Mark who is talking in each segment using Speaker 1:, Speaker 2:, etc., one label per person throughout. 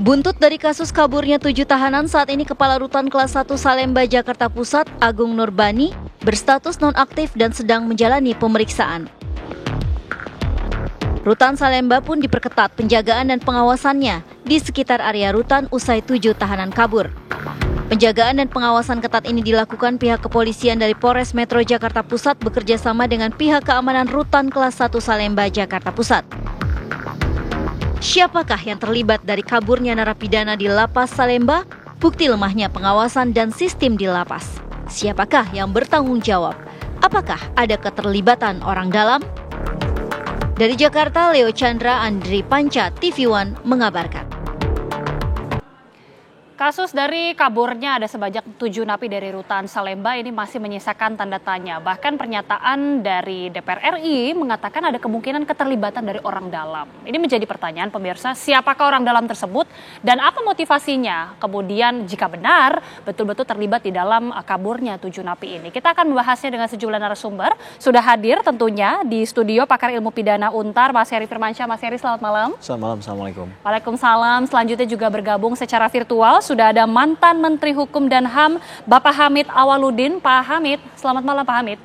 Speaker 1: Buntut dari kasus kaburnya 7 tahanan, saat ini Kepala Rutan Kelas 1 Salemba, Jakarta Pusat, Agung Nurbani, berstatus nonaktif dan sedang menjalani pemeriksaan. Rutan Salemba pun diperketat penjagaan dan pengawasannya di sekitar area rutan usai 7 tahanan kabur. Penjagaan dan pengawasan ketat ini dilakukan pihak kepolisian dari Polres Metro Jakarta Pusat bekerja sama dengan pihak keamanan Rutan Kelas 1 Salemba, Jakarta Pusat. Siapakah yang terlibat dari kaburnya narapidana di Lapas Salemba? Bukti lemahnya pengawasan dan sistem di lapas. Siapakah yang bertanggung jawab? Apakah ada keterlibatan orang dalam? Dari Jakarta, Leo Chandra, Andri Panca, TV One mengabarkan.
Speaker 2: Kasus dari kaburnya ada sebanyak 7 napi dari Rutan Salemba ini masih menyisakan tanda tanya. Bahkan pernyataan dari DPR RI mengatakan ada kemungkinan keterlibatan dari orang dalam. Ini menjadi pertanyaan pemirsa, siapakah orang dalam tersebut dan apa motivasinya? Kemudian jika benar betul-betul terlibat di dalam kaburnya 7 napi ini. Kita akan membahasnya dengan sejumlah narasumber. Sudah hadir tentunya di studio pakar ilmu pidana Untar, Mas Heri Firmansyah. Mas Heri, selamat malam.
Speaker 3: Selamat malam, Assalamualaikum.
Speaker 2: Waalaikumsalam. Selanjutnya juga bergabung secara virtual sudah ada mantan Menteri Hukum dan HAM, Bapak Hamid Awaludin. Pak Hamid, selamat malam Pak Hamid.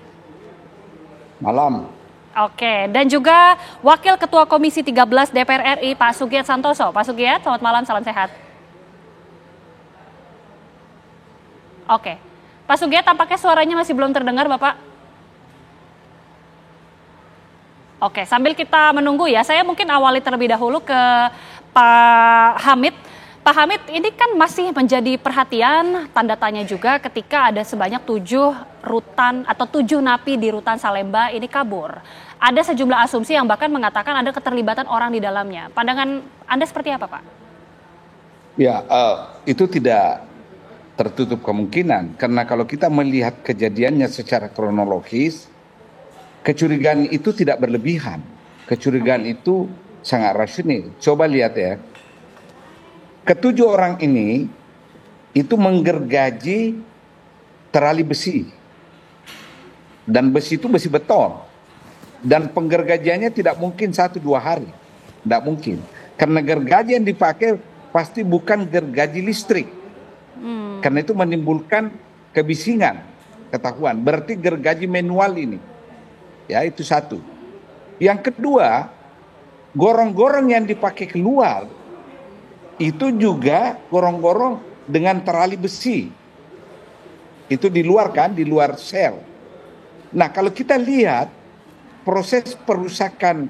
Speaker 4: Malam.
Speaker 2: Oke, dan juga Wakil Ketua Komisi 13 DPR RI, Pak Sugiat Santoso. Pak Sugiat, selamat malam, salam sehat. Oke, Pak Sugiat tampaknya suaranya masih belum terdengar Bapak. Oke, sambil kita menunggu ya, saya mungkin awali terlebih dahulu ke Pak Hamid. Pak Hamid, ini kan masih menjadi perhatian, tanda tanya juga ketika ada sebanyak 7 rutan atau 7 napi di Rutan Salemba ini kabur. Ada sejumlah asumsi yang bahkan mengatakan ada keterlibatan orang di dalamnya. Pandangan Anda seperti apa, Pak?
Speaker 4: Ya, itu tidak tertutup kemungkinan. Karena kalau kita melihat kejadiannya secara kronologis, kecurigaan itu tidak berlebihan. Kecurigaan itu sangat rasional. Coba lihat ya. Ketujuh orang ini itu menggergaji terali besi. Dan besi itu besi beton. Dan penggergajiannya tidak mungkin 1-2 hari. Tidak mungkin. Karena gergaji yang dipakai pasti bukan gergaji listrik. Karena itu menimbulkan kebisingan, ketahuan. Berarti gergaji manual ini. Ya, itu satu. Yang kedua, gorong-gorong yang dipakai keluar itu juga gorong-gorong dengan terali besi. Itu di luar kan, di luar sel. Nah, kalau kita lihat proses perusakan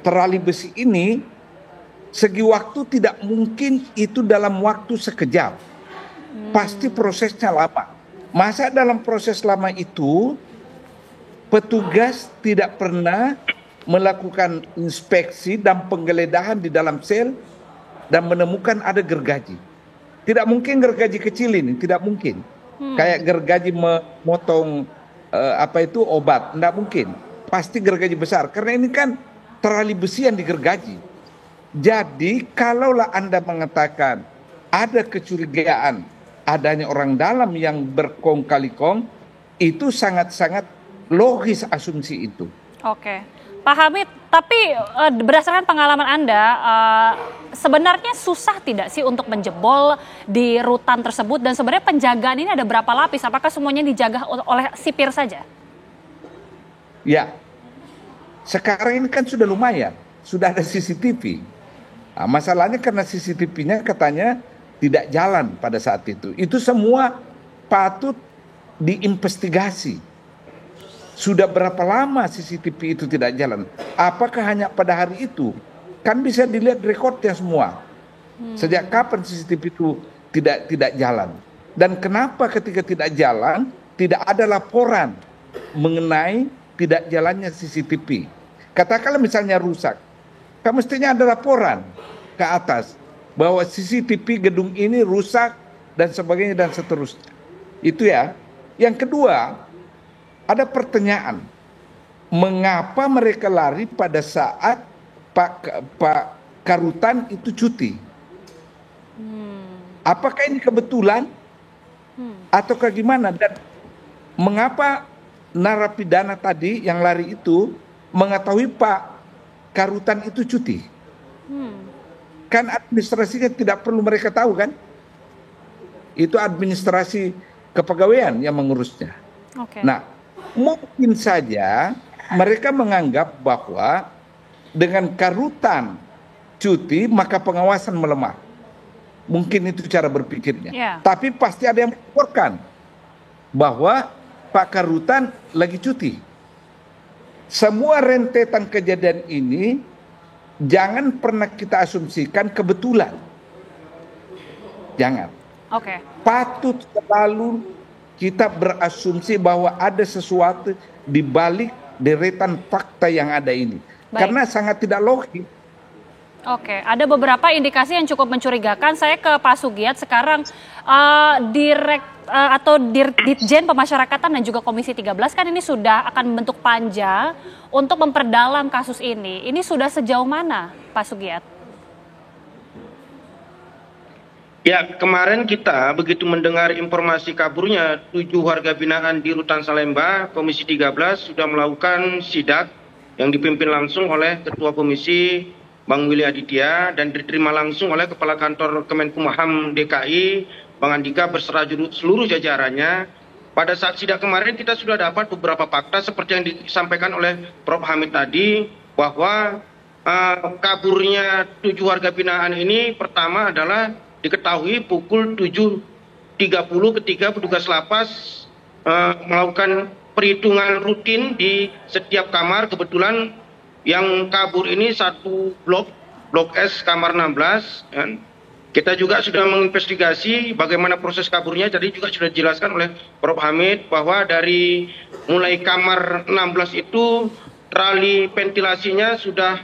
Speaker 4: terali besi ini, segi waktu tidak mungkin itu dalam waktu sekejap. Pasti prosesnya lama. Masa dalam proses lama itu, petugas tidak pernah melakukan inspeksi dan penggeledahan di dalam sel dan menemukan ada gergaji. Tidak mungkin gergaji kecil ini, tidak mungkin. Kayak gergaji memotong obat, tidak mungkin. Pasti gergaji besar, karena ini kan terali besi yang digergaji. Jadi kalaulah Anda mengatakan ada kecurigaan adanya orang dalam yang berkong kali kong, itu sangat-sangat logis asumsi itu.
Speaker 2: Oke. Pak Hamid, tapi berdasarkan pengalaman Anda, sebenarnya susah tidak sih untuk menjebol di rutan tersebut? Dan sebenarnya penjagaan ini ada berapa lapis? Apakah semuanya dijaga oleh sipir saja?
Speaker 4: Ya, sekarang ini kan sudah lumayan, sudah ada CCTV. Nah, masalahnya karena CCTV-nya katanya tidak jalan pada saat itu. Itu semua patut diinvestigasi. Sudah berapa lama CCTV itu tidak jalan? Apakah hanya pada hari itu? Kan bisa dilihat rekodnya semua. Sejak kapan CCTV itu tidak jalan? Dan kenapa ketika tidak jalan, tidak ada laporan mengenai tidak jalannya CCTV? Katakanlah misalnya rusak, kan mestinya ada laporan ke atas bahwa CCTV gedung ini rusak dan sebagainya dan seterusnya. Itu ya. Yang kedua, ada pertanyaan, mengapa mereka lari pada saat Pak Karutan itu cuti? Apakah ini kebetulan? Ataukah gimana? Dan mengapa narapidana tadi yang lari itu mengetahui Pak Karutan itu cuti? Kan administrasinya tidak perlu mereka tahu kan? Itu administrasi kepegawaian yang mengurusnya.
Speaker 2: Oke.
Speaker 4: Nah, mungkin saja mereka menganggap bahwa dengan karutan cuti maka pengawasan melemah. Mungkin itu cara berpikirnya.
Speaker 2: Ya.
Speaker 4: Tapi pasti ada yang melaporkan bahwa Pak Karutan lagi cuti. Semua rentetan kejadian ini jangan pernah kita asumsikan kebetulan. Jangan.
Speaker 2: Oke.
Speaker 4: Patut selalu kita berasumsi bahwa ada sesuatu di balik deretan fakta yang ada ini.
Speaker 2: Baik.
Speaker 4: Karena sangat tidak logis.
Speaker 2: Oke, ada beberapa indikasi yang cukup mencurigakan. Saya ke Pak Sugiat sekarang, Ditjen Pemasyarakatan dan juga Komisi 13 kan ini sudah akan membentuk panja untuk memperdalam kasus ini. Ini sudah sejauh mana, Pak Sugiat?
Speaker 3: Ya, kemarin kita begitu mendengar informasi kaburnya 7 warga binaan di Rutan Salemba, Komisi 13 sudah melakukan sidak yang dipimpin langsung oleh Ketua Komisi Bang Willy Aditya dan diterima langsung oleh Kepala Kantor Kemenkumham DKI, Bang Andika beserta seluruh jajarannya. Pada saat sidak kemarin kita sudah dapat beberapa fakta seperti yang disampaikan oleh Prof. Hamid tadi, bahwa kaburnya 7 warga binaan ini pertama adalah diketahui pukul 7.30 ketika petugas lapas melakukan perhitungan rutin di setiap kamar. Kebetulan yang kabur ini satu blok S kamar 16. Kan? Kita juga sudah menginvestigasi bagaimana proses kaburnya. Jadi juga sudah dijelaskan oleh Prof. Hamid bahwa dari mulai kamar 16 itu trali ventilasinya sudah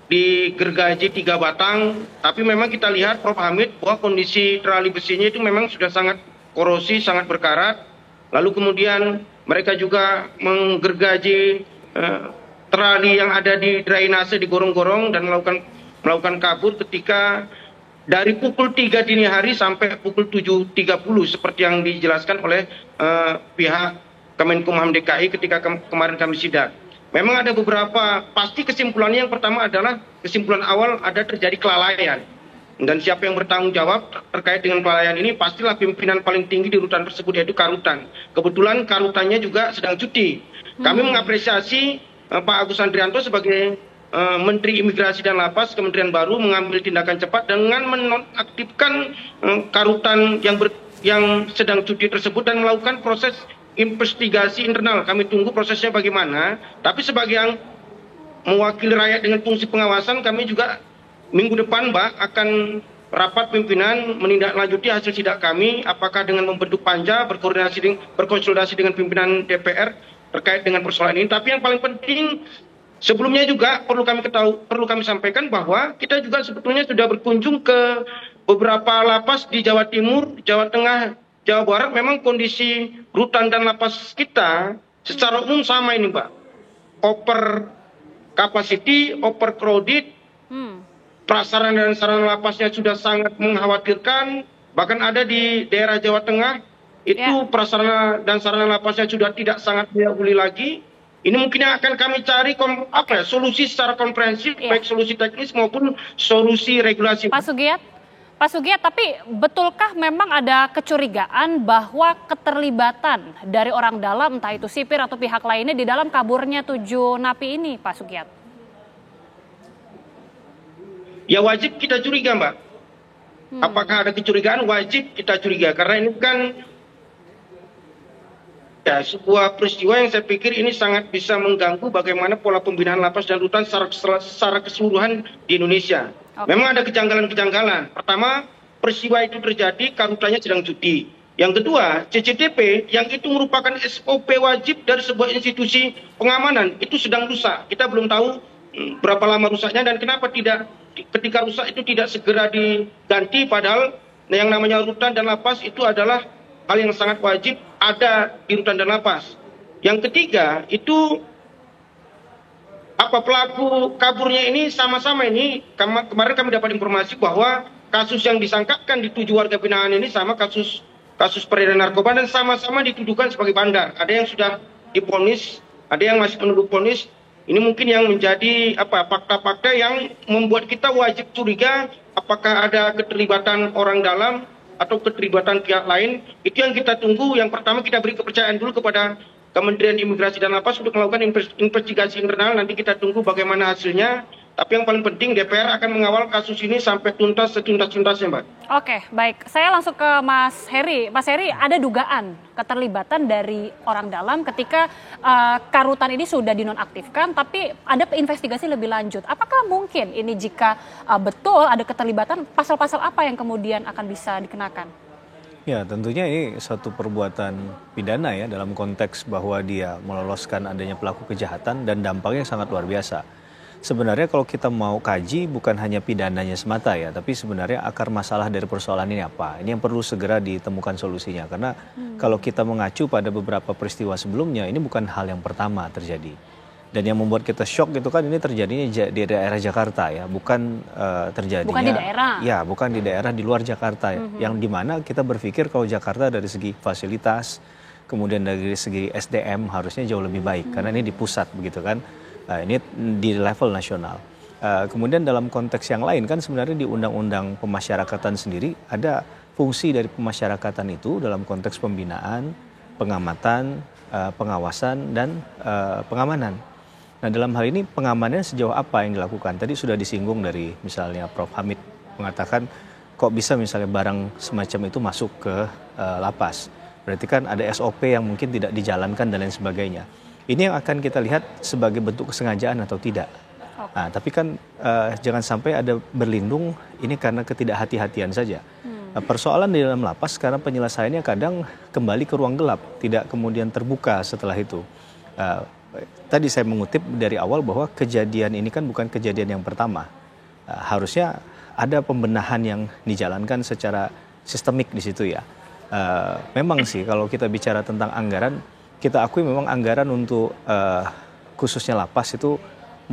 Speaker 3: digergaji 3 batang. Tapi memang kita lihat Prof. Hamid bahwa kondisi trali besinya itu memang sudah sangat korosi, sangat berkarat. Lalu kemudian mereka juga menggergaji trali yang ada di drainase di gorong-gorong dan melakukan kabur ketika dari pukul 3 dini hari sampai pukul 7.30 seperti yang dijelaskan oleh pihak Kemenkumham DKI ketika kemarin kami sidak. Memang ada beberapa, pasti kesimpulannya yang pertama adalah kesimpulan awal ada terjadi kelalaian. Dan siapa yang bertanggung jawab terkait dengan kelalaian ini pastilah pimpinan paling tinggi di rutan tersebut, yaitu Karutan. Kebetulan Karutannya juga sedang cuti. Kami mengapresiasi Pak Agus Andrianto sebagai Menteri Imigrasi dan Lapas, Kementerian baru mengambil tindakan cepat dengan menonaktifkan Karutan yang sedang cuti tersebut dan melakukan proses investigasi internal. Kami tunggu prosesnya bagaimana. Tapi sebagai yang mewakili rakyat dengan fungsi pengawasan, kami juga minggu depan, Mbak, akan rapat pimpinan menindaklanjuti hasil sidak kami, apakah dengan membentuk panja, berkonsultasi dengan pimpinan DPR terkait dengan persoalan ini. Tapi yang paling penting sebelumnya juga perlu kami sampaikan bahwa kita juga sebetulnya sudah berkunjung ke beberapa lapas di Jawa Timur, Jawa Tengah, Jawa Barat. Memang kondisi rutan dan lapas kita secara umum sama ini, Mbak. Over capacity, over crowded, prasarana dan sarana lapasnya sudah sangat mengkhawatirkan. Bahkan ada di daerah Jawa Tengah itu prasarana dan sarana lapasnya sudah tidak sangat mumpuni lagi. Ini mungkin yang akan kami cari solusi secara komprehensif, baik solusi teknis maupun solusi regulasi.
Speaker 2: Pak Sugiat, tapi betulkah memang ada kecurigaan bahwa keterlibatan dari orang dalam, entah itu sipir atau pihak lainnya di dalam kaburnya 7 napi ini, Pak Sugiat?
Speaker 3: Ya wajib kita curiga, Mbak. Apakah ada kecurigaan? Wajib kita curiga. Karena ini kan ya sebuah peristiwa yang saya pikir ini sangat bisa mengganggu bagaimana pola pembinaan lapas dan rutan secara keseluruhan di Indonesia. Memang ada kejanggalan-kejanggalan. Pertama, peristiwa itu terjadi Karutannya sedang cuti. Yang kedua, CCTV yang itu merupakan SOP wajib dari sebuah institusi pengamanan itu sedang rusak. Kita belum tahu berapa lama rusaknya dan kenapa ketika rusak itu tidak segera diganti, padahal yang namanya rutan dan lapas itu adalah hal yang sangat wajib ada di rutan dan lapas. Yang ketiga itu pelaku kaburnya ini sama-sama ini kemarin kami dapat informasi bahwa kasus yang disangkakan di 7 warga binaan ini sama kasus peredaran narkoba dan sama-sama dituduhkan sebagai bandar. Ada yang sudah divonis, ada yang masih menunggu vonis. Ini mungkin yang menjadi fakta-fakta yang membuat kita wajib curiga apakah ada keterlibatan orang dalam atau keterlibatan pihak lain. Itu yang kita tunggu. Yang pertama kita beri kepercayaan dulu kepada Kementerian Imigrasi dan Lapas untuk melakukan investigasi internal. Nanti kita tunggu bagaimana hasilnya. Tapi yang paling penting DPR akan mengawal kasus ini sampai tuntas setuntas-tuntasnya, Mbak.
Speaker 2: Oke, baik. Saya langsung ke Mas Heri. Mas Heri, ada dugaan keterlibatan dari orang dalam ketika Karutan ini sudah dinonaktifkan, tapi ada investigasi lebih lanjut. Apakah mungkin ini jika betul ada keterlibatan, pasal-pasal apa yang kemudian akan bisa dikenakan?
Speaker 5: Ya, tentunya ini suatu perbuatan pidana ya, dalam konteks bahwa dia meloloskan adanya pelaku kejahatan dan dampaknya sangat luar biasa. Sebenarnya kalau kita mau kaji bukan hanya pidananya semata ya, tapi sebenarnya akar masalah dari persoalan ini apa. Ini yang perlu segera ditemukan solusinya. Karena kalau kita mengacu pada beberapa peristiwa sebelumnya, ini bukan hal yang pertama terjadi. Dan yang membuat kita shock itu kan ini terjadinya di daerah Jakarta ya, bukan terjadinya.
Speaker 2: Bukan di daerah.
Speaker 5: Ya, bukan di daerah di luar Jakarta ya. Yang dimana kita berpikir kalau Jakarta dari segi fasilitas, kemudian dari segi SDM harusnya jauh lebih baik. Karena ini di pusat begitu kan. Nah, ini di level nasional. Kemudian dalam konteks yang lain kan sebenarnya di Undang-Undang Pemasyarakatan sendiri ada fungsi dari pemasyarakatan itu dalam konteks pembinaan, pengamatan, pengawasan, dan pengamanan. Nah, dalam hal ini pengamanannya sejauh apa yang dilakukan? Tadi sudah disinggung dari misalnya Prof. Hamid mengatakan kok bisa misalnya barang semacam itu masuk ke lapas. Berarti kan ada SOP yang mungkin tidak dijalankan dan lain sebagainya. Ini yang akan kita lihat sebagai bentuk kesengajaan atau tidak. Nah, tapi kan jangan sampai ada berlindung ini karena ketidakhati-hatian saja. Persoalan di dalam lapas karena penyelesaiannya kadang kembali ke ruang gelap, tidak kemudian terbuka setelah itu. Tadi saya mengutip dari awal bahwa kejadian ini kan bukan kejadian yang pertama. Harusnya ada pembenahan yang dijalankan secara sistemik di situ ya. Memang sih kalau kita bicara tentang anggaran, kita akui memang anggaran untuk khususnya lapas itu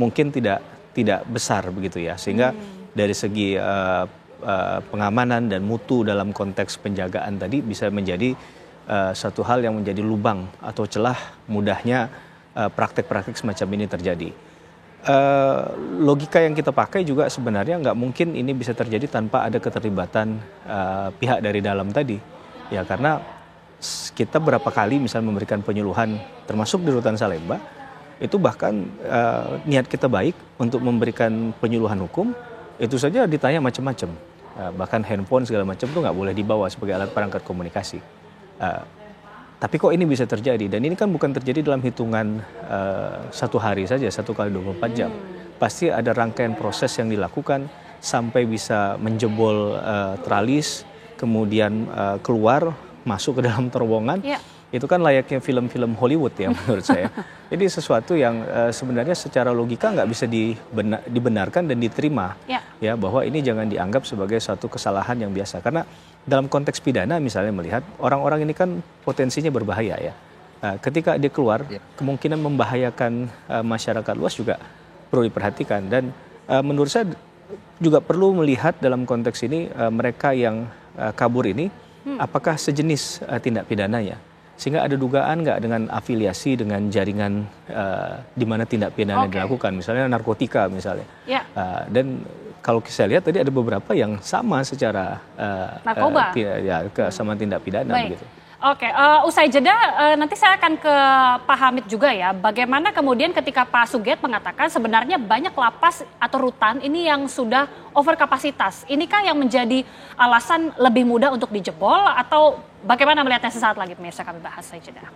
Speaker 5: mungkin tidak besar begitu ya, sehingga dari segi pengamanan dan mutu dalam konteks penjagaan tadi bisa menjadi satu hal yang menjadi lubang atau celah mudahnya praktek-praktek semacam ini terjadi. Logika yang kita pakai juga sebenarnya nggak mungkin ini bisa terjadi tanpa ada keterlibatan pihak dari dalam tadi ya, karena kita berapa kali misalnya memberikan penyuluhan termasuk di Rutan Salemba itu bahkan niat kita baik untuk memberikan penyuluhan hukum itu saja ditanya macam-macam, bahkan handphone segala macam tuh nggak boleh dibawa sebagai alat perangkat komunikasi. Tapi kok ini bisa terjadi, dan ini kan bukan terjadi dalam hitungan satu hari saja, 1 kali 24 jam. Pasti ada rangkaian proses yang dilakukan sampai bisa menjebol tralis, kemudian keluar masuk ke dalam terowongan. Itu kan layaknya film-film Hollywood ya menurut saya. Jadi sesuatu yang sebenarnya secara logika nggak bisa dibenarkan dan diterima ya, bahwa ini jangan dianggap sebagai suatu kesalahan yang biasa. Karena dalam konteks pidana misalnya melihat orang-orang ini kan potensinya berbahaya ya. Ketika dia keluar kemungkinan membahayakan masyarakat luas juga perlu diperhatikan. Dan menurut saya juga perlu melihat dalam konteks ini mereka yang kabur ini apakah sejenis tindak pidananya, sehingga ada dugaan nggak dengan afiliasi dengan jaringan di mana tindak pidana dilakukan, misalnya narkotika misalnya. Dan kalau saya lihat tadi ada beberapa yang sama secara
Speaker 2: narkoba,
Speaker 5: sama tindak pidana begitu.
Speaker 2: Oke, usai jeda nanti saya akan ke Pak Hamid juga ya. Bagaimana kemudian ketika Pak Suget mengatakan sebenarnya banyak lapas atau rutan ini yang sudah over kapasitas. Inikah yang menjadi alasan lebih mudah untuk dijebol atau bagaimana melihatnya sesaat lagi pemirsa, kami bahas usai jeda.